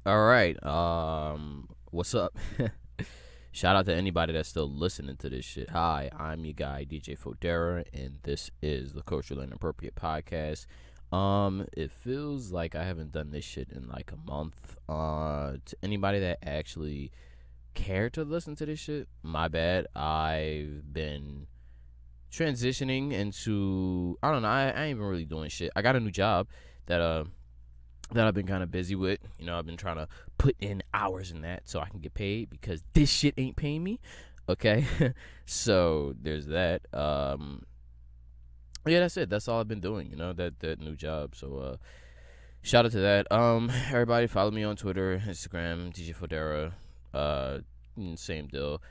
All right. What's up? Shout out to anybody that's still listening to this shit. Hi, I'm your guy DJ Fodera, and this is the Culturally Inappropriate Podcast. It feels like I haven't done this shit in like a month. To anybody that actually cared to listen to this shit, my bad. I've been transitioning into I don't know. I ain't even really doing shit. I got a new job that I've been kind of busy with. You know, I've been trying to put in hours in that so I can get paid because this shit ain't paying me. Okay, so there's that. Yeah, that's it. That's all I've been doing. You know, that new job. So shout out to that. Everybody follow me on Twitter, Instagram, DJ Fodera. Same deal.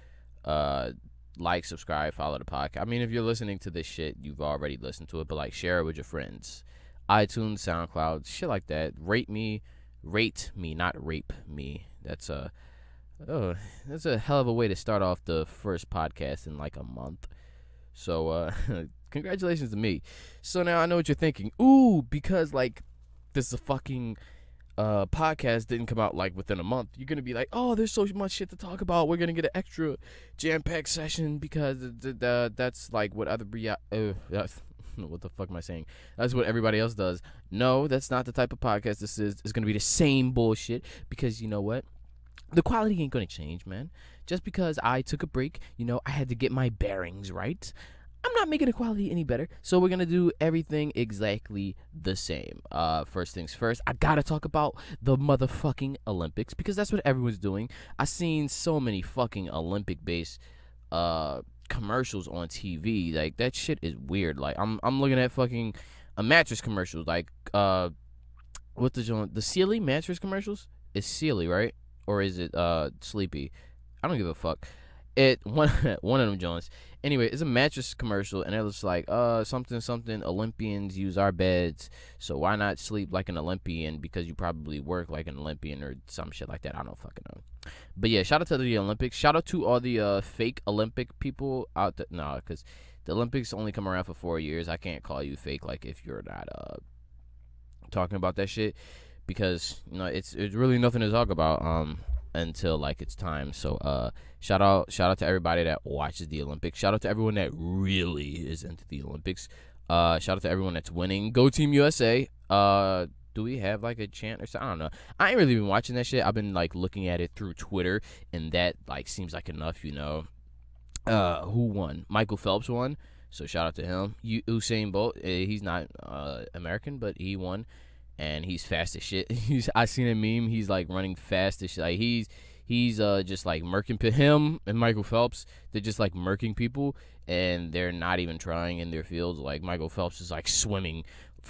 Uh, like, subscribe, follow the podcast. I mean, if you're listening to this shit, you've already listened to it, but like share it with your friends. iTunes, SoundCloud, shit like that. Rate me, not rape me. That's a hell of a way to start off the first podcast in like a month. So congratulations to me. So now I know what you're thinking. Ooh, because like this is a fucking podcast didn't come out like within a month. You're gonna be like, oh, there's so much shit to talk about. We're gonna get an extra jam-packed session because that's like what other what the fuck am I saying? That's what everybody else does. No, that's not the type of podcast this is. It's gonna be the same bullshit because you know what? The quality ain't gonna change, man. Just because I took a break, you know, I had to get my bearings right. I'm not making the quality any better. So we're gonna do everything exactly the same. First things first, I gotta talk about the motherfucking Olympics because that's what everyone's doing. I seen so many fucking Olympic based commercials on TV. Like that shit is weird. Like I'm looking at fucking a mattress commercials. Like what the Sealy mattress commercials? It's Sealy, right? Or is it Sleepy? I don't give a fuck. It one one of them joints. Anyway, it's a mattress commercial, and it looks like something Olympians use our beds, so why not sleep like an Olympian because you probably work like an Olympian or some shit like that. I don't fucking know. But yeah, shout out to the Olympics. Shout out to all the fake Olympic people out there. Nah, because the Olympics only come around for 4 years. I can't call you fake like if you're not talking about that shit because you know it's really nothing to talk about until like it's time. So shout out to everybody that watches the Olympics. Shout out to everyone that really is into the Olympics. Shout out to everyone that's winning. Go Team USA. Do we have like a chant or something? I don't know. I ain't really been watching that shit. I've been like looking at it through Twitter, and that like seems like enough, you know. Who won? Michael Phelps won. So shout out to him. Usain Bolt. He's not American, but he won, and he's fast as shit. I seen a meme. He's like running fast as shit. Like he's just like murking him and Michael Phelps. They're just like murking people, and they're not even trying in their fields. Like Michael Phelps is like swimming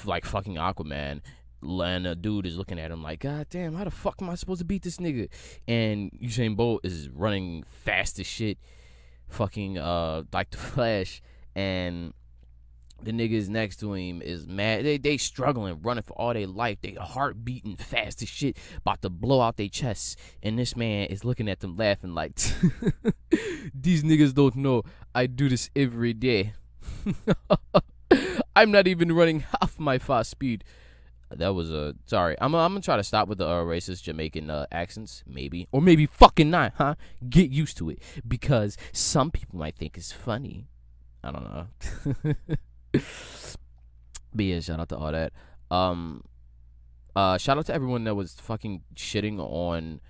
like fucking Aquaman. And a dude is looking at him like, God damn, how the fuck am I supposed to beat this nigga? And Usain Bolt is running fast as shit, fucking like the Flash, and the niggas next to him is mad. They struggling, running for all their life. They heart beating fast as shit, about to blow out their chests. And this man is looking at them laughing like, these niggas don't know I do this every day. I'm not even running half my fast speed. That was a sorry. I'm gonna try to stop with the racist Jamaican accents, maybe, or maybe fucking not, huh? Get used to it because some people might think it's funny. I don't know. But yeah, shout out to all that. Shout out to everyone that was fucking shitting on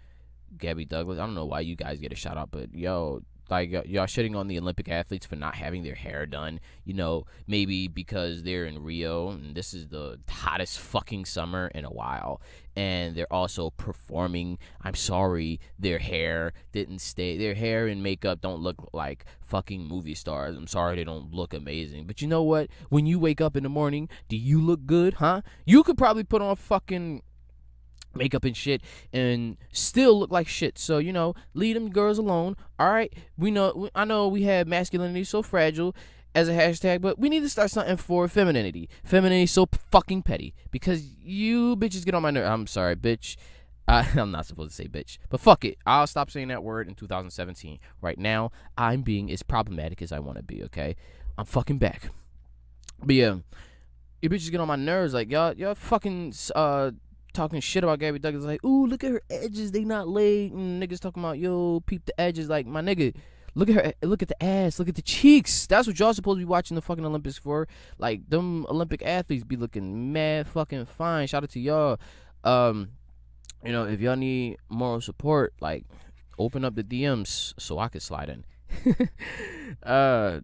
Gabby Douglas. I don't know why you guys get a shout out, but yo, like y'all shitting on the Olympic athletes for not having their hair done. You know, maybe because they're in Rio and this is the hottest fucking summer in a while, and they're also performing. I'm sorry, their hair didn't stay. Their hair and makeup don't look like fucking movie stars. I'm sorry, they don't look amazing. But you know what? When you wake up in the morning, do you look good, huh? You could probably put on fucking makeup and shit and still look like shit. So you know, leave them girls alone. All right, I know we have masculinity so fragile as a hashtag, but we need to start something for femininity. Femininity so fucking petty because you bitches get on my nerves. I'm sorry, bitch. I'm not supposed to say bitch, but fuck it. I'll stop saying that word in 2017. Right now, I'm being as problematic as I want to be. Okay, I'm fucking back. But yeah, you bitches get on my nerves. Like y'all fucking talking shit about Gabby Douglas, like, ooh, look at her edges, they not laid, and niggas talking about, yo, peep the edges, like, my nigga, look at her, look at the ass, look at the cheeks. That's what y'all supposed to be watching the fucking Olympics for. Like, them Olympic athletes be looking mad fucking fine. Shout out to y'all. You know, if y'all need moral support, like, open up the DMs so I could slide in. No,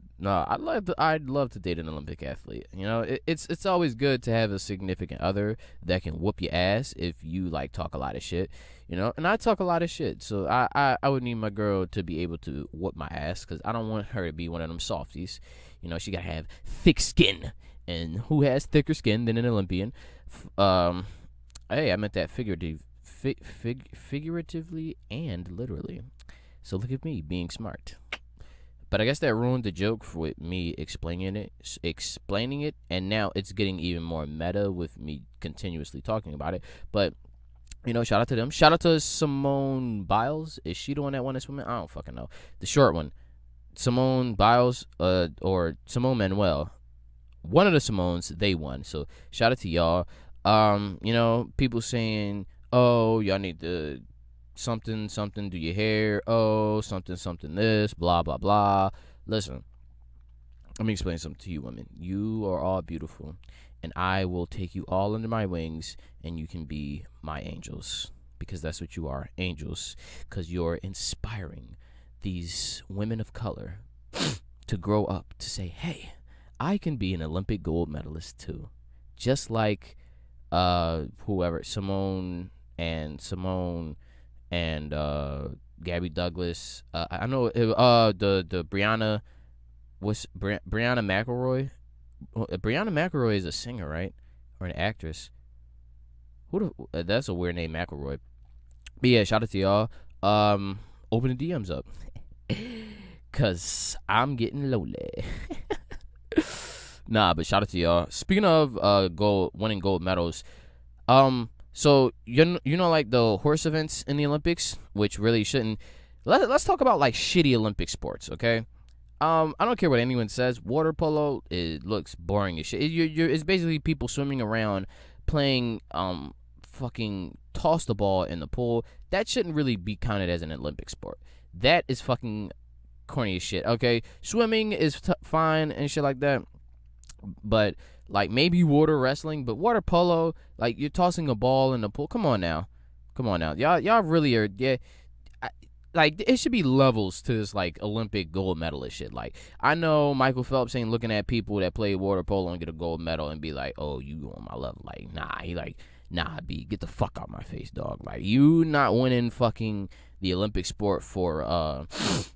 I'd love to date an Olympic athlete. You know, it's always good to have a significant other that can whoop your ass if you like talk a lot of shit. You know, and I talk a lot of shit, so I would need my girl to be able to whoop my ass, because I don't want her to be one of them softies. You know, she gotta have thick skin, and who has thicker skin than an Olympian? Hey, I meant that figuratively and literally. So look at me being smart. But I guess that ruined the joke with me explaining it, and now it's getting even more meta with me continuously talking about it. But, you know, shout out to them. Shout out to Simone Biles. Is she the one that won this woman? I don't fucking know. The short one. Simone Biles, or Simone Manuel. One of the Simones, they won. So shout out to y'all. You know, people saying, oh, y'all need to something do your hair, oh, something this, blah blah blah. Listen, let me explain something to you women. You are all beautiful, and I will take you all under my wings, and you can be my angels, because that's what you are, angels, because you're inspiring these women of color to grow up to say, hey, I can be an Olympic gold medalist too, just like whoever, Simone and Gabby Douglas. I know the Brianna McElroy. Brianna McElroy is a singer, right, or an actress? That's a weird name, McElroy. But yeah, shout out to y'all. Open the DMs up, cause I'm getting lonely. Nah, but shout out to y'all. Speaking of winning gold medals, so you know, like the horse events in the Olympics, which really shouldn't. Let's talk about like shitty Olympic sports, okay? I don't care what anyone says. Water polo, it looks boring as shit. It's basically people swimming around playing fucking toss the ball in the pool. That shouldn't really be counted as an Olympic sport. That is fucking corny as shit. Okay, swimming is fine and shit like that, but like maybe water wrestling, but water polo, like you're tossing a ball in the pool. Come on now, y'all really are. Yeah, like it should be levels to this like Olympic gold medalist shit. Like I know Michael Phelps ain't looking at people that play water polo and get a gold medal and be like, oh, you on my level. Like nah, he like nah, B, get the fuck out my face, dog. Like you not winning fucking the Olympic sport for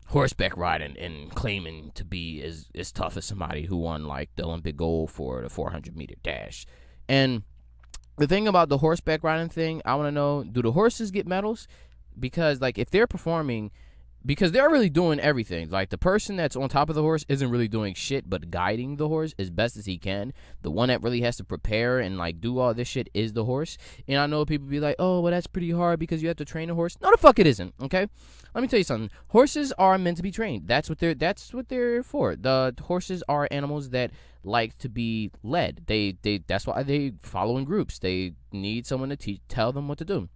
horseback riding and claiming to be as tough as somebody who won like the Olympic gold for the 400-meter dash. And the thing about the horseback riding thing, I want to know, do the horses get medals? Because like if they're performing, because they're really doing everything. Like the person that's on top of the horse isn't really doing shit but guiding the horse as best as he can. The one that really has to prepare and like do all this shit is the horse. And I know people be like, oh, well, that's pretty hard because you have to train a horse. No, the fuck it isn't. Okay, let me tell you something. Horses are meant to be trained. That's what they're for. The horses are animals that like to be led. They that's why they follow in groups. They need someone to tell them what to do.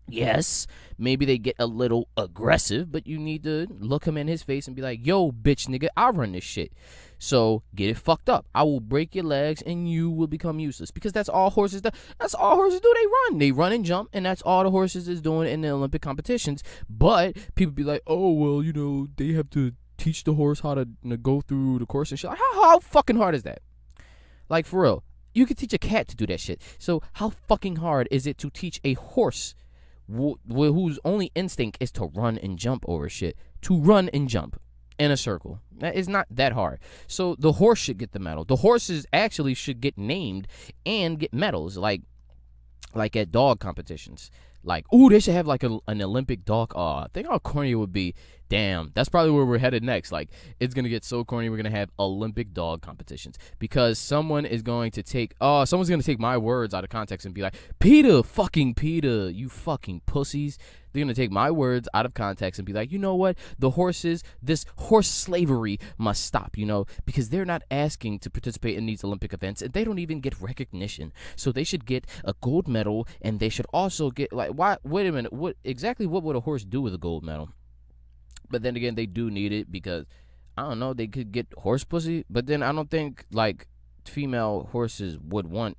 Yes, maybe they get a little aggressive, but you need to look him in his face and be like, yo, bitch, nigga, I run this shit. So get it fucked up. I will break your legs and you will become useless, because that's all horses do. That's all horses do. They run and jump, and that's all the horses is doing in the Olympic competitions. But people be like, oh, well, you know, they have to teach the horse how to go through the course and shit. Like, how fucking hard is that? Like, for real. You could teach a cat to do that shit. So how fucking hard is it to teach a horse whose only instinct is to run and jump over shit, to run and jump in a circle? That is not that hard. So the horse should get the medal. The horses actually should get named and get medals, like at dog competitions. Like, ooh, they should have like an Olympic dog. Think how corny it would be. Damn, that's probably where we're headed next. Like, it's gonna get so corny. We're gonna have Olympic dog competitions because someone's gonna take my words out of context and be like, Peter, fucking Peter, you fucking pussies. They're gonna take my words out of context and be like, you know what? This horse slavery must stop, because they're not asking to participate in these Olympic events and they don't even get recognition. So they should get a gold medal and they should also get wait a minute, what would a horse do with a gold medal? But then again, they do need it because I don't know, they could get horse pussy, but then I don't think like female horses would want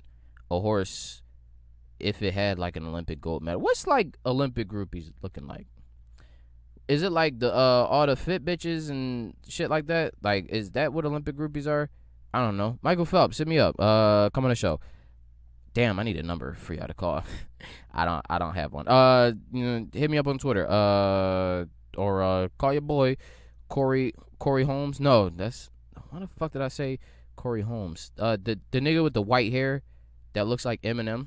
a horse if it had like an Olympic gold medal. What's like Olympic groupies looking like? Is it like the all the fit bitches and shit like that? Like, is that what Olympic groupies are? I don't know. Michael Phelps, hit me up. Come on the show. Damn, I need a number for y'all to call. I don't have one. Hit me up on Twitter. Or call your boy Corey Holmes. No, that's why the fuck did I say Corey Holmes? The nigga with the white hair that looks like Eminem.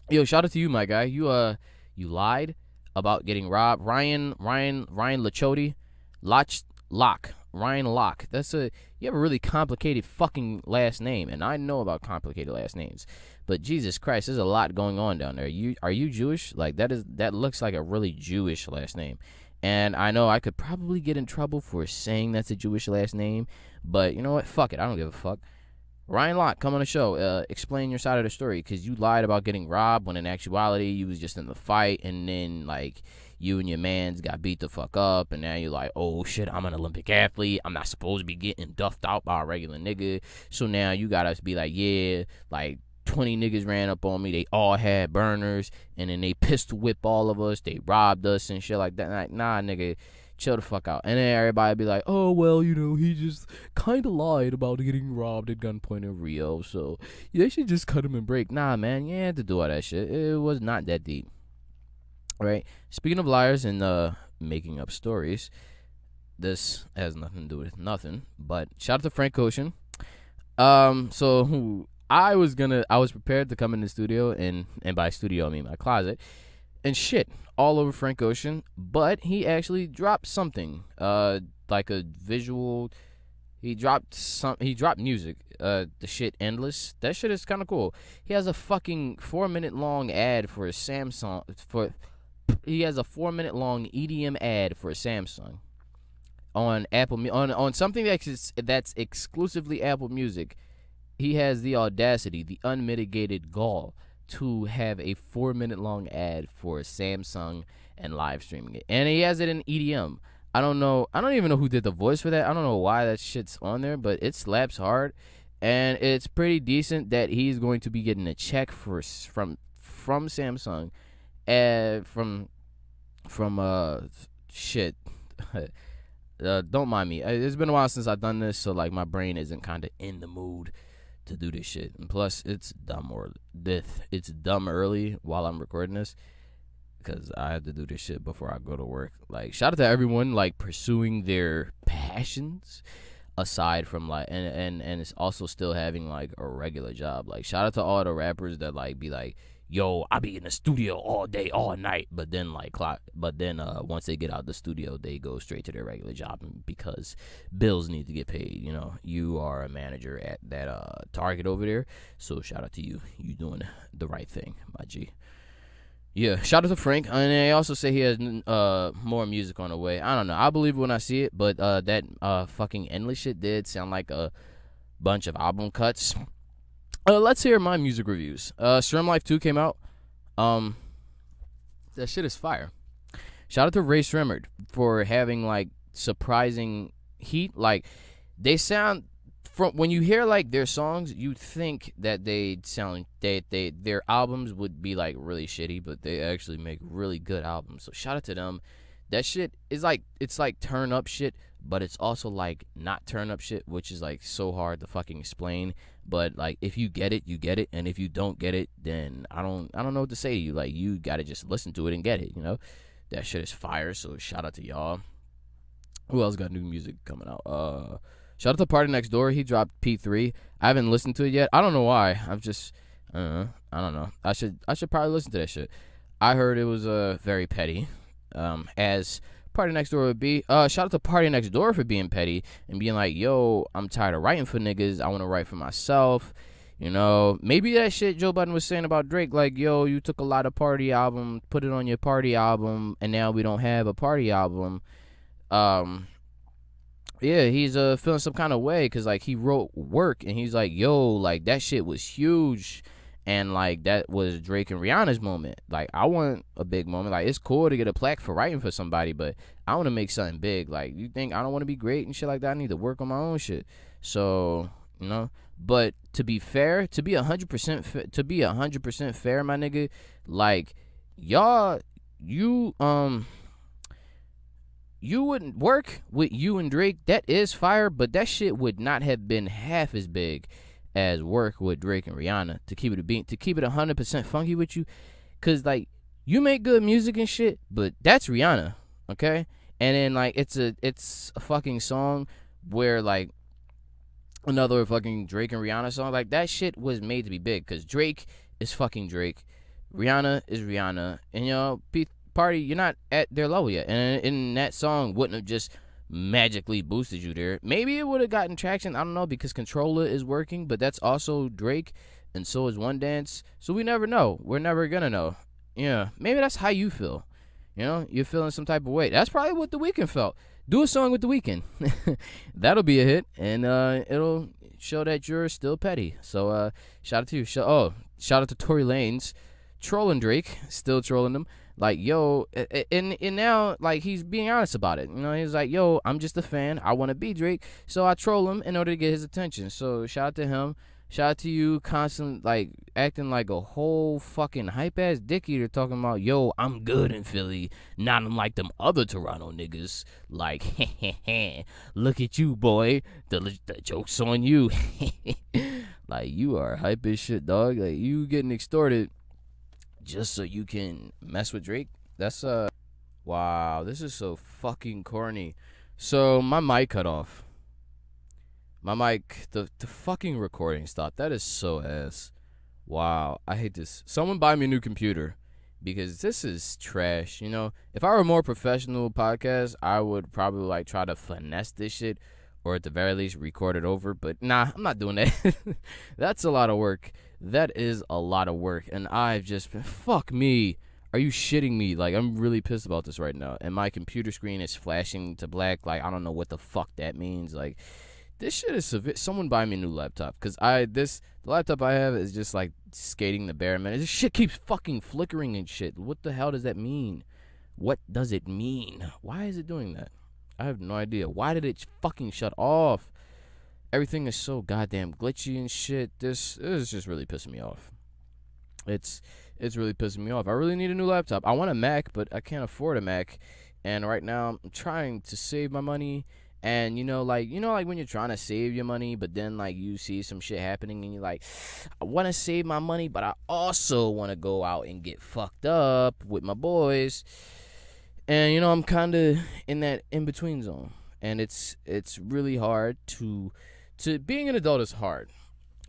Yo, shout out to you, my guy. You lied about getting robbed. Ryan Lachotti, Ryan Locke. You have a really complicated fucking last name, and I know about complicated last names. But Jesus Christ, there's a lot going on down there. Are you Jewish? Like that looks like a really Jewish last name. And I know I could probably get in trouble for saying that's a Jewish last name, but you know what? Fuck it. I don't give a fuck. Ryan Locke, come on the show. Explain your side of the story, because you lied about getting robbed when in actuality you was just in the fight, and then like you and your mans got beat the fuck up, and now you're like, oh shit, I'm an Olympic athlete. I'm not supposed to be getting duffed out by a regular nigga. So now you gotta be like, yeah, like 20 niggas ran up on me. They all had burners, and then they pistol whip all of us. They robbed us and shit like that. Like, nah, nigga, chill the fuck out. And then everybody be like, oh, well, he just kind of lied about getting robbed at gunpoint in Rio, so they should just cut him and break. Nah, man, you had to do all that shit. It was not that deep. All right? Speaking of liars and making up stories, this has nothing to do with nothing, but shout out to Frank Ocean. So I was prepared to come in the studio, and by studio I mean my closet, and shit all over Frank Ocean, but he actually dropped something, like a visual. He dropped music. The shit Endless. That shit is kind of cool. He has a fucking 4-minute long ad for a Samsung. He has a 4-minute long EDM ad for a Samsung on Apple on something that's exclusively Apple Music. He has the audacity, the unmitigated gall to have a 4-minute long ad for Samsung and live streaming it. And he has it in EDM. I don't even know who did the voice for that. I don't know why that shit's on there, but it slaps hard. And it's pretty decent that he's going to be getting a check from Samsung from shit. Don't mind me. It's been a while since I've done this, so like my brain isn't kind of in the mood to do this shit, and plus it's dumb early while I'm recording this, because I have to do this shit before I go to work. Like, shout out to everyone like pursuing their passions aside from like and it's also still having like a regular job. Like, shout out to all the rappers that like be like, yo, I be in the studio all day, all night, but then once they get out the studio, they go straight to their regular job because bills need to get paid. You are a manager at that Target over there, so shout out to you. You doing the right thing, my G. Yeah, shout out to Frank, and they also say he has more music on the way. I don't know. I believe it when I see it, but that fucking Endless shit did sound like a bunch of album cuts. Let's hear my music reviews. Strum Life 2 came out. That shit is fire. Shout out to Ray Sremmurd for having like surprising heat. Like, they sound, from when you hear like their songs, you'd think that their albums would be like really shitty, but they actually make really good albums. So shout out to them. That shit is like, it's like turn up shit, but it's also like not turn up shit, which is like so hard to fucking explain. But like, if you get it, you get it, and if you don't get it, then I don't know what to say to you. Like, you gotta just listen to it and get it. That shit is fire. So shout out to y'all. Who else got new music coming out? Shout out to Party Next Door. He dropped P3. I haven't listened to it yet. I don't know why. I don't know. I should probably listen to that shit. I heard it was very petty, as Party Next Door would be. Shout out to Party Next Door for being petty and being like, yo, I'm tired of writing for niggas. I want to write for myself. You know, maybe that shit Joe Budden was saying about Drake, like, yo, you took a lot of party album, put it on your party album, and now we don't have a party album. Yeah, he's feeling some kind of way because, like, he wrote Work, and he's like, yo, like, that shit was huge. And, like, that was Drake and Rihanna's moment. Like, I want a big moment. Like, it's cool to get a plaque for writing for somebody, but I want to make something big. Like, you think I don't want to be great and shit like that? I need to work on my own shit. So, you know. But to be fair, to be 100% fair, my nigga, like, y'all, you wouldn't work with you and Drake. That is fire, but that shit would not have been half as big as work with Drake and Rihanna. To keep it 100% funky with you, cause like you make good music and shit, but that's Rihanna, okay? And then like it's a fucking song where like another fucking Drake and Rihanna song, like that shit was made to be big, cause Drake is fucking Drake, Rihanna is Rihanna, and you know, Party, you're not at their level yet, and that song wouldn't have just magically boosted you there. Maybe it would have gotten traction, I don't know, because Controller is working, but that's also Drake, and so is One Dance, so we never know. We're never gonna know. Yeah, maybe that's how you feel. You know, you're feeling some type of way. That's probably what The Weeknd felt. Do a song with The Weeknd. That'll be a hit, and it'll show that you're still petty. So shout out to you. Shout out to Tory Lanez trolling Drake, still trolling him. Like, yo, and now, like, he's being honest about it. You know, he's like, yo, I'm just a fan. I want to be Drake. So I troll him in order to get his attention. So shout out to him. Shout out to you constantly, like, acting like a whole fucking hype-ass dick eater talking about, yo, I'm good in Philly. Not unlike them other Toronto niggas. Like, look at you, boy. The joke's on you. Like, you are hype as shit, dog. Like, you getting extorted just so you can mess with Drake. That's wow, this is so fucking corny. So my mic cut off. My mic, the fucking recording stopped. That is so ass. Wow, I hate this. Someone buy me a new computer, because this is trash. You know, if I were a more professional podcast, I would probably like try to finesse this shit, or at the very least record it over. But nah, I'm not doing that. That's a lot of work. That is a lot of work, and I've just been, fuck me. Are you shitting me? Like, I'm really pissed about this right now, and my computer screen is flashing to black. Like, I don't know what the fuck that means. Like, this shit is someone buy me a new laptop, because the laptop I have is just like skating the bare minimum. This shit keeps fucking flickering and shit. What the hell does that mean? What does it mean? Why is it doing that? I have no idea. Why did it fucking shut off? Everything is so goddamn glitchy and shit. This is just really pissing me off. It's really pissing me off. I really need a new laptop. I want a Mac, but I can't afford a Mac. And right now I'm trying to save my money. And you know, like when you're trying to save your money, but then like you see some shit happening and you're like, I want to save my money, but I also want to go out and get fucked up with my boys. And you know, I'm kind of in that in-between zone. And it's really hard to being an adult is hard.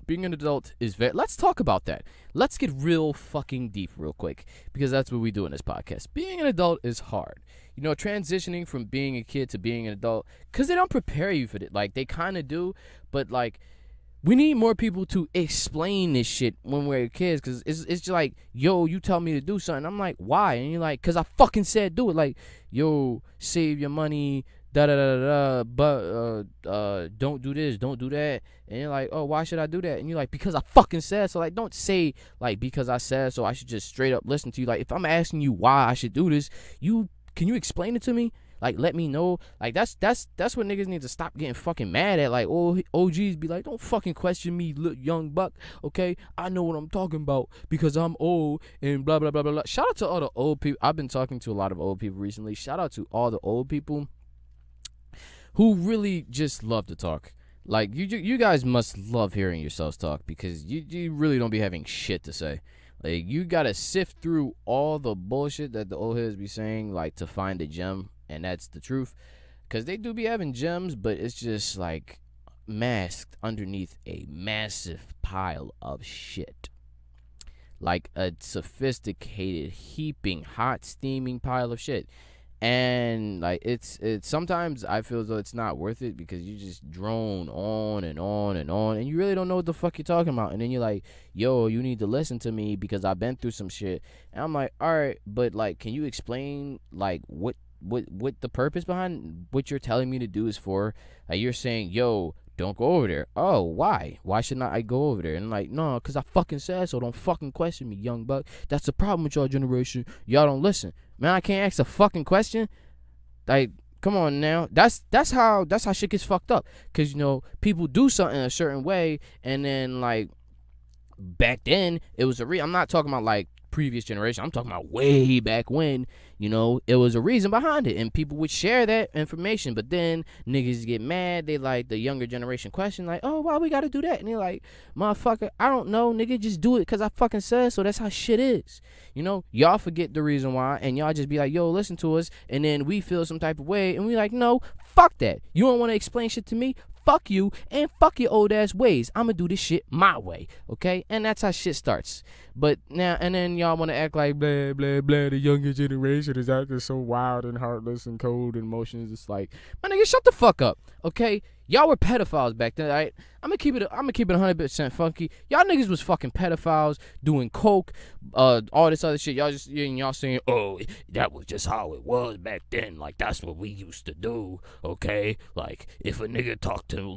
Being an adult is let's talk about that. Let's get real fucking deep real quick, because that's what we do in this podcast. Being an adult is hard. You know, transitioning from being a kid to being an adult, because they don't prepare you for it. Like, they kind of do, but like, we need more people to explain this shit when we're kids, because it's just like, yo, you tell me to do something. I'm like, why? And you're like, because I fucking said do it. Like, yo, save your money, da-da-da-da-da, but don't do this, don't do that. And you're like, oh, why should I do that? And you're like, because I fucking said so. Like, don't say, like, because I said so, I should just straight up listen to you. Like, if I'm asking you why I should do this, can you explain it to me? Like, let me know. Like, that's what niggas need to stop getting fucking mad at. Like, OGs be like, don't fucking question me, young buck, okay? I know what I'm talking about because I'm old and blah, blah, blah, blah, blah. Shout out to all the old people. I've been talking to a lot of old people recently. Shout out to all the old people who really just love to talk. Like, you guys must love hearing yourselves talk, because you really don't be having shit to say. Like, you gotta sift through all the bullshit that the old heads be saying, like, to find a gem, and that's the truth. Because they do be having gems, but it's just, like, masked underneath a massive pile of shit. like a sophisticated, heaping, hot, steaming pile of shit. And like it's sometimes I feel as though it's not worth it because you just drone on and on and on, and you really don't know what the fuck you're talking about. And then you're like, yo, you need to listen to me because I've been through some shit. And I'm like, all right, but like, can you explain like what the purpose behind what you're telling me to do is for? Like, you're saying, yo, don't go over there. Oh, why? Why should not I go over there? And like, no, because I fucking said so. Don't fucking question me, young buck. That's the problem with y'all generation. Y'all don't listen. Man, I can't ask a fucking question. Like, come on now. That's how shit gets fucked up. Because, you know, people do something a certain way, and then, like, back then, it was I'm not talking about, like, previous generation. I'm talking about way back when, you know, it was a reason behind it, and people would share that information. But then niggas get mad. They like the younger generation question, like, oh, why we gotta do that? And they're like, motherfucker, I don't know, nigga, just do it because I fucking said so. That's how shit is. You know, y'all forget the reason why, and y'all just be like, yo, listen to us, and then we feel some type of way, and we like, no, fuck that. You don't want to explain shit to me? Fuck you, and fuck your old ass ways. I'ma do this shit my way, okay? And that's how shit starts. But now, and then y'all want to act like blah, blah, blah, the younger generation is acting so wild and heartless and cold and emotions. It's like, my nigga, shut the fuck up, okay? Y'all were pedophiles back then, all right? I'm gonna keep it 100% funky. Y'all niggas was fucking pedophiles, doing coke, all this other shit. Y'all saying, oh, that was just how it was back then. Like, that's what we used to do, okay? Like, if a nigga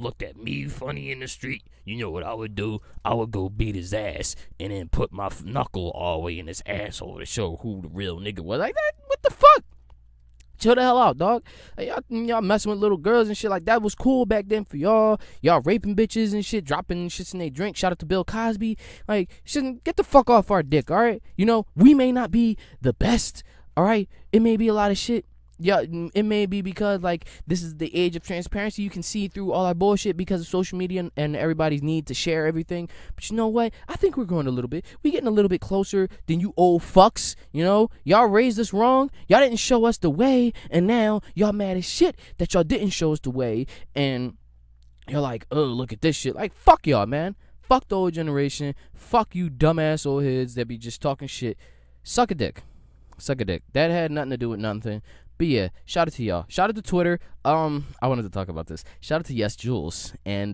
looked at me funny in the street, you know what I would do? I would go beat his ass and then put my knuckle all the way in his asshole to show who the real nigga was. Like, that, what the fuck? Chill the hell out, dog. Like, y'all messing with little girls and shit like that was cool back then for y'all. Y'all raping bitches and shit, dropping shits in their drink. Shout out to Bill Cosby. Like, shouldn't get the fuck off our dick, all right? You know, we may not be the best, all right? It may be a lot of shit. Yeah, it may be because, like, this is the age of transparency. You can see through all our bullshit because of social media and everybody's need to share everything. But you know what? I think we're growing a little bit. We're getting a little bit closer than you old fucks, you know? Y'all raised us wrong. Y'all didn't show us the way. And now y'all mad as shit that y'all didn't show us the way. And you're like, oh, look at this shit. Like, fuck y'all, man. Fuck the old generation. Fuck you dumbass old heads that be just talking shit. Suck a dick. Suck a dick. That had nothing to do with nothing. But yeah, shout out to y'all. Shout out to Twitter. I wanted to talk about this. Shout out to Yes Jules and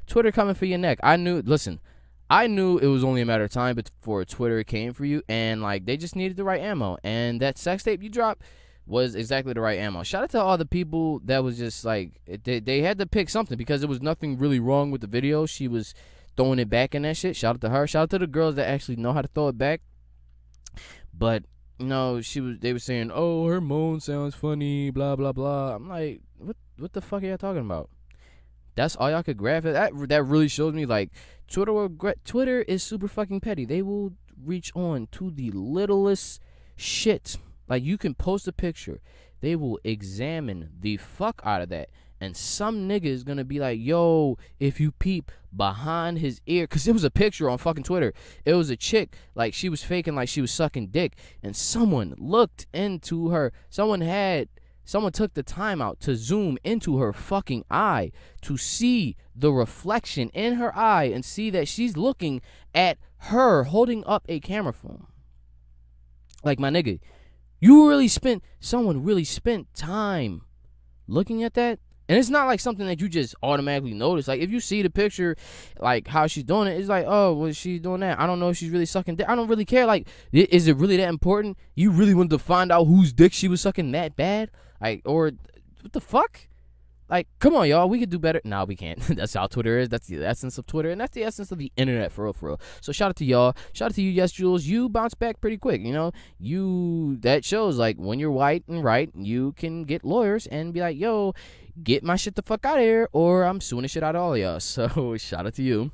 Twitter coming for your neck. I knew it was only a matter of time before Twitter came for you, and like they just needed the right ammo. And that sex tape you dropped was exactly the right ammo. Shout out to all the people that was just like they had to pick something because there was nothing really wrong with the video. She was throwing it back in that shit. Shout out to her. Shout out to the girls that actually know how to throw it back. But no, they were saying, oh, her moan sounds funny, blah, blah, blah. I'm like, what the fuck are y'all talking about? That's all y'all could grab. That really shows me, like, Twitter is super fucking petty. They will reach on to the littlest shit. Like, you can post a picture. They will examine the fuck out of that. And some nigga is gonna be like, yo, if you peep behind his ear, because it was a picture on fucking Twitter. It was a chick, like, she was faking like she was sucking dick. And someone looked into her. Someone took the time out to zoom into her fucking eye to see the reflection in her eye and see that she's looking at her holding up a camera phone. Like, my nigga, someone really spent time looking at that. And it's not like something that you just automatically notice. Like, if you see the picture, like, how she's doing it, it's like, oh, well, she's doing that. I don't know if she's really sucking dick. I don't really care. Like, is it really that important? You really wanted to find out whose dick she was sucking that bad? Like, or what the fuck? Like, come on, y'all. We could do better. No, we can't. That's how Twitter is. That's the essence of Twitter. And that's the essence of the internet, for real, for real. So shout out to y'all. Shout out to you, Yes Jules. You bounce back pretty quick, you know? That shows, like, when you're white and right, you can get lawyers and be like, yo, get my shit the fuck out of here, or I'm suing the shit out of all of y'all. So shout out to you.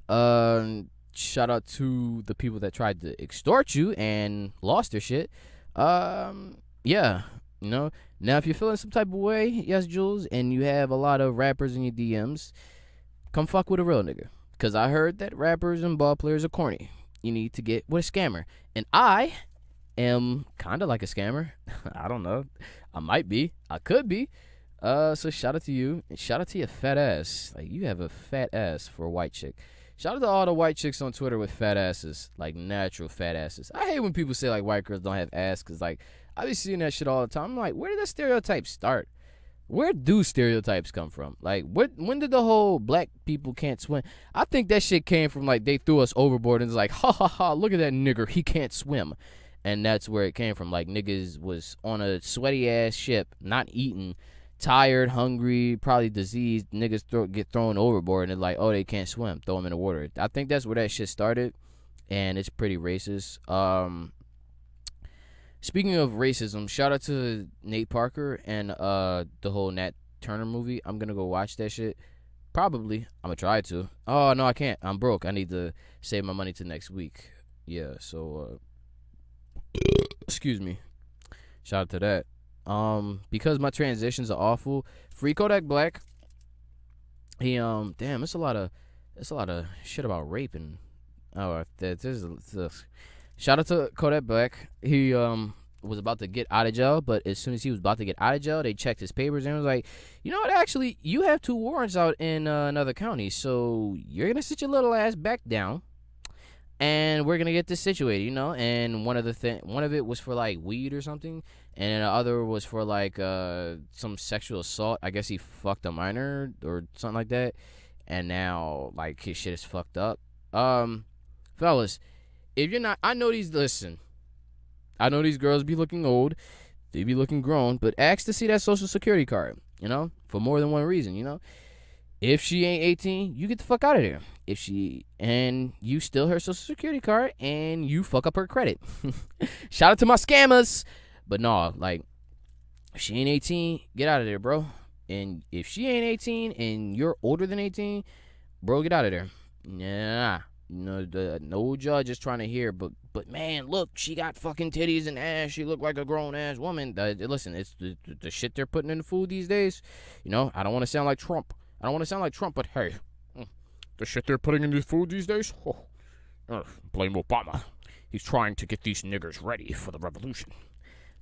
Shout out to the people that tried to extort you and lost their shit. Yeah, you know. Now, if you're feeling some type of way, Yes Jules, and you have a lot of rappers in your DMs, come fuck with a real nigga. Because I heard that rappers and ball players are corny. You need to get with a scammer. And I am kind of like a scammer. I don't know. I might be. I could be. So shout out to you. And shout out to your fat ass. Like, you have a fat ass for a white chick. Shout out to all the white chicks on Twitter with fat asses, like natural fat asses. I hate when people say like white girls don't have ass, cause like I be seeing that shit all the time. I'm like, where did that stereotype start? Where do stereotypes come from? Like, when did the whole black people can't swim? I think that shit came from like they threw us overboard and it's like, ha ha ha, look at that nigger, he can't swim, and that's where it came from. Like niggas was on a sweaty ass ship, not eating, tired, hungry, probably diseased. Niggas get thrown overboard and it's like, oh, they can't swim, throw them in the water. I think that's where that shit started, and it's pretty racist. Speaking of racism, shout out to Nate Parker and the whole Nat Turner movie. I'm gonna go watch that shit. Probably. I'm gonna try to. Oh no, I can't. I'm broke. I need to save my money to next week. Yeah, so excuse me. Shout out to that. Because my transitions are awful. Free Kodak Black. He damn, it's a lot of shit about rape and shout out to Kodak Black. He was about to get out of jail, but as soon as he was about to get out of jail, they checked his papers and was like, you know what, actually, you have 2 warrants out in another county, so you're going to sit your little ass back down, and we're going to get this situated, you know? And one of it was for, like, weed or something, and the other was for, like, some sexual assault. I guess he fucked a minor or something like that, and now, like, his shit is fucked up. Fellas, if you're not, I know these girls be looking old, they be looking grown, but ask to see that social security card, you know, for more than one reason, you know. If she ain't 18, you get the fuck out of there. And you steal her social security card and you fuck up her credit. Shout out to my scammers. But no, like, if she ain't 18, get out of there, bro. And if she ain't 18 and you're older than 18, bro, get out of there. Nah. No judge is trying to hear, but man, look, she got fucking titties and ass. She look like a grown ass woman. Listen, it's the shit they're putting in the food these days. You know, I don't want to sound like Trump. But hey, the shit they're putting in the food these days. Blame Obama. He's trying to get these niggers ready for the revolution.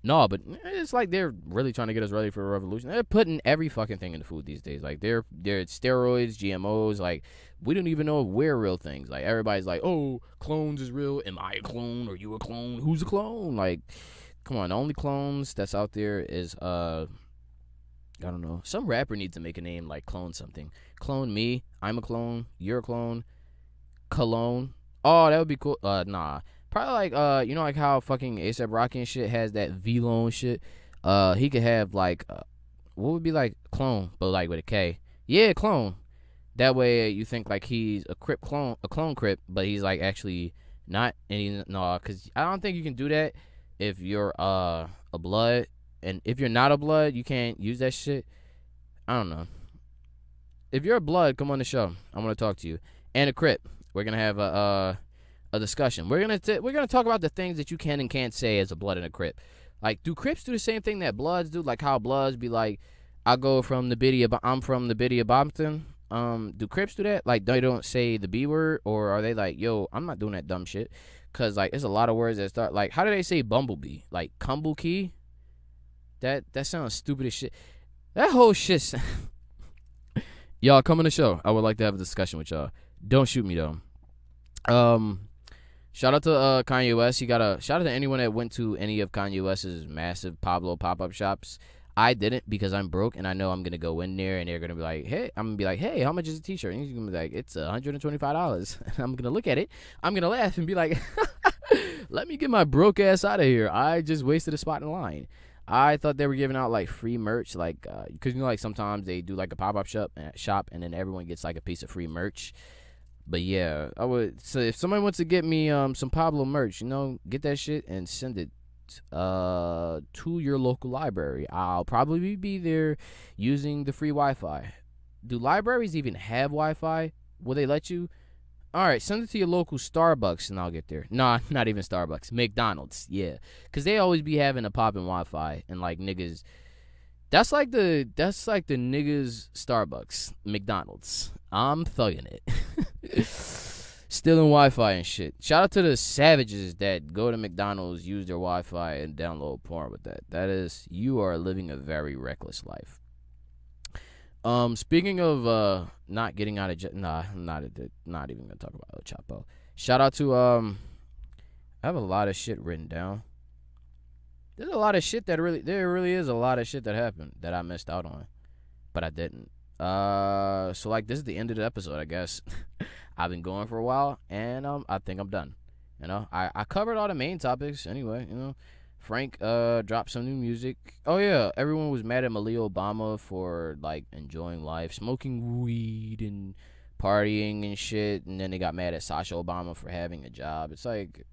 No, but it's like they're really trying to get us ready for a revolution. They're putting every fucking thing in the food these days. Like they're steroids, GMOs. Like we don't even know if we're real things. Like everybody's like, oh, clones is real. Am I a clone? Are you a clone? Who's a clone? Like, come on. The only clones that's out there is I don't know. Some rapper needs to make a name like clone something. Clone me. I'm a clone. You're a clone. Cologne. Oh, that would be cool. Nah. Probably like you know, like how fucking A$AP Rocky and shit has that V-Lone shit. He could have like what would be like clone, but like with a K. Yeah, clone. That way you think like he's a clone Crip, but he's like actually not. And he's no, because I don't think you can do that if you're a blood, and if you're not a blood, you can't use that shit. I don't know. If you're a blood, come on the show. I want to talk to you. And a Crip. We're gonna have a discussion. We're gonna talk about the things that you can and can't say as a blood and a Crip. Like, do Crips do the same thing that Bloods do? Like how Bloods be like, I'm from the Biddy of Bompton. Do Crips do that? Like, they don't say the B word, or are they like, yo, I'm not doing that dumb shit? Cause like, there's a lot of words that start like, how do they say bumblebee? Like Cumble Key? That sounds stupid as shit. That whole shit. Y'all come on the show. I would like to have a discussion with y'all. Don't shoot me though. Shout out to Kanye West. Shout out to anyone that went to any of Kanye West's massive Pablo pop-up shops. I didn't because I'm broke and I know I'm gonna go in there and they're gonna be like, hey, how much is a t-shirt? And he's gonna be like, it's $125. And I'm gonna look at it, I'm gonna laugh and be like, let me get my broke ass out of here. I just wasted a spot in line. I thought they were giving out like free merch, like because you know, like sometimes they do like a pop-up shop and then everyone gets like a piece of free merch. But yeah, I would. So if somebody wants to get me some Pablo merch, you know, get that shit and send it to your local library. I'll probably be there using the free Wi-Fi. Do libraries even have Wi-Fi? Will they let you? All right, send it to your local Starbucks and I'll get there. Nah, not even Starbucks. McDonald's, yeah, because they always be having a poppin' Wi-Fi and like niggas. That's like the niggas Starbucks, McDonald's. I'm thugging it. Stealing Wi-Fi and shit. Shout out to the savages that go to McDonald's, use their Wi-Fi, and download porn with that. That is, you are living a very reckless life. Speaking of not getting out of nah, not even gonna talk about El Chapo. Shout out to I have a lot of shit written down. There's a lot of shit there really is a lot of shit that happened that I missed out on, but I didn't. So like this is the end of the episode, I guess. I've been going for a while, and I think I'm done. You know, I covered all the main topics anyway. You know, Frank dropped some new music. Oh yeah, everyone was mad at Malia Obama for like enjoying life, smoking weed and partying and shit, and then they got mad at Sasha Obama for having a job. It's like,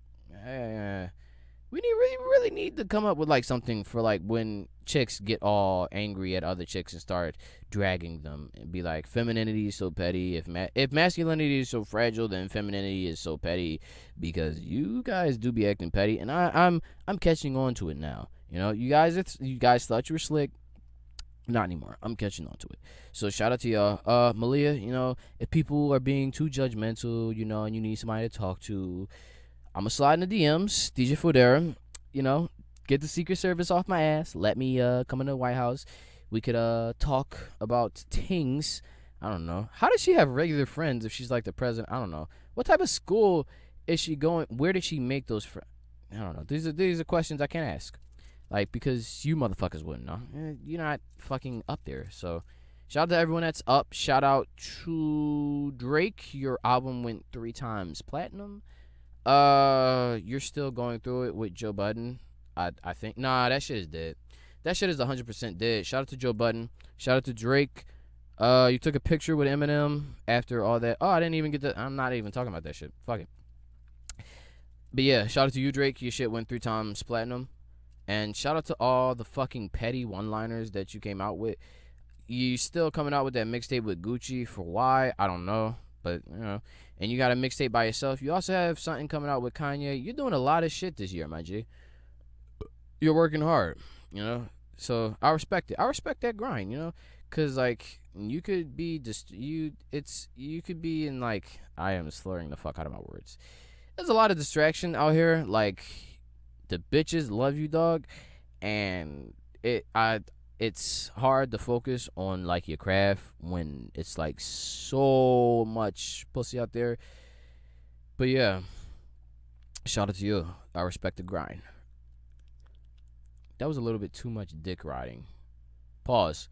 we really need to come up with like something for like when chicks get all angry at other chicks and start dragging them and be like, femininity is so petty. If masculinity is so fragile, then femininity is so petty because you guys do be acting petty, and I'm catching on to it now. You know, you guys thought you were slick. Not anymore. I'm catching on to it. So shout out to y'all. Malia, you know, if people are being too judgmental, you know, and you need somebody to talk to, I'm going to slide in the DMs. DJ Fodera, you know, get the Secret Service off my ass. Let me come in the White House. We could talk about things. I don't know. How does she have regular friends if she's like the president? I don't know. What type of school is she going? Where did she make those friends? I don't know. These are questions I can't ask. Like, because you motherfuckers wouldn't know. You're not fucking up there. So, shout out to everyone that's up. Shout out to Drake. Your album went 3 times platinum. You're still going through it with Joe Budden. I think. Nah, that shit is dead. That shit is 100% dead. Shout out to Joe Budden. Shout out to Drake. You took a picture with Eminem after all that. Oh, I didn't even get to. I'm not even talking about that shit. Fuck it. But yeah, shout out to you, Drake. Your shit went 3 times platinum. And shout out to all the fucking petty one-liners that you came out with. You still coming out with that mixtape with Gucci for why? I don't know. But, you know. And you got a mixtape by yourself. You also have something coming out with Kanye. You're doing a lot of shit this year, my G. You're working hard, you know. So I respect it. I respect that grind, you know. Cause like you could be you could be in like, I am slurring the fuck out of my words. There's a lot of distraction out here. Like, the bitches love you, dog, and it's hard to focus on like your craft when it's like so much pussy out there. But yeah, shout out to you. I respect the grind. That was a little bit too much dick riding. Pause.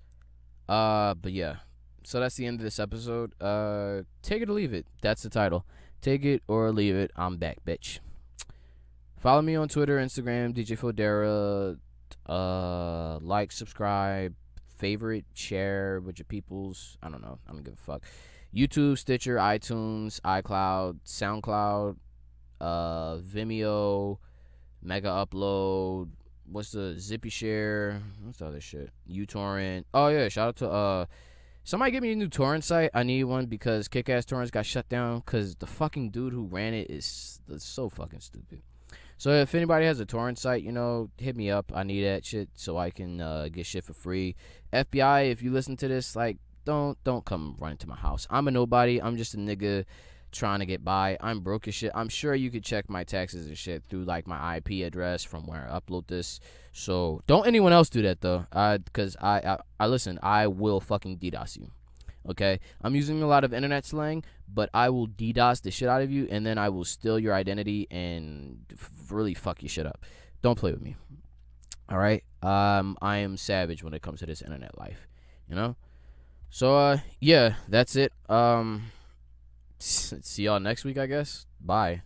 But yeah. So that's the end of this episode. Take it or leave it. That's the title. Take it or leave it. I'm back, bitch. Follow me on Twitter, Instagram, DJ Fodera. Like, subscribe, favorite, share with your peoples. I don't know. I don't give a fuck. YouTube, Stitcher, iTunes, iCloud, SoundCloud, Vimeo, Mega Upload. What's the Zippy Share? What's the other shit? uTorrent. Oh yeah, shout out to somebody give me a new torrent site. I need one because Kick-Ass Torrents got shut down because the fucking dude who ran it is so fucking stupid. So if anybody has a torrent site, you know, hit me up. I need that shit so I can get shit for free. FBI, if you listen to this, like, don't come running to my house. I'm a nobody. I'm just a nigga trying to get by. I'm broke as shit. I'm sure you could check my taxes and shit through like my IP address from where I upload this. So don't anyone else do that though. Because I listen. I will fucking DDoS you. Okay, I'm using a lot of internet slang, but I will DDoS the shit out of you, and then I will steal your identity and really fuck your shit up. Don't play with me. All right. I am savage when it comes to this internet life. You know. So yeah, that's it. See y'all next week, I guess. Bye.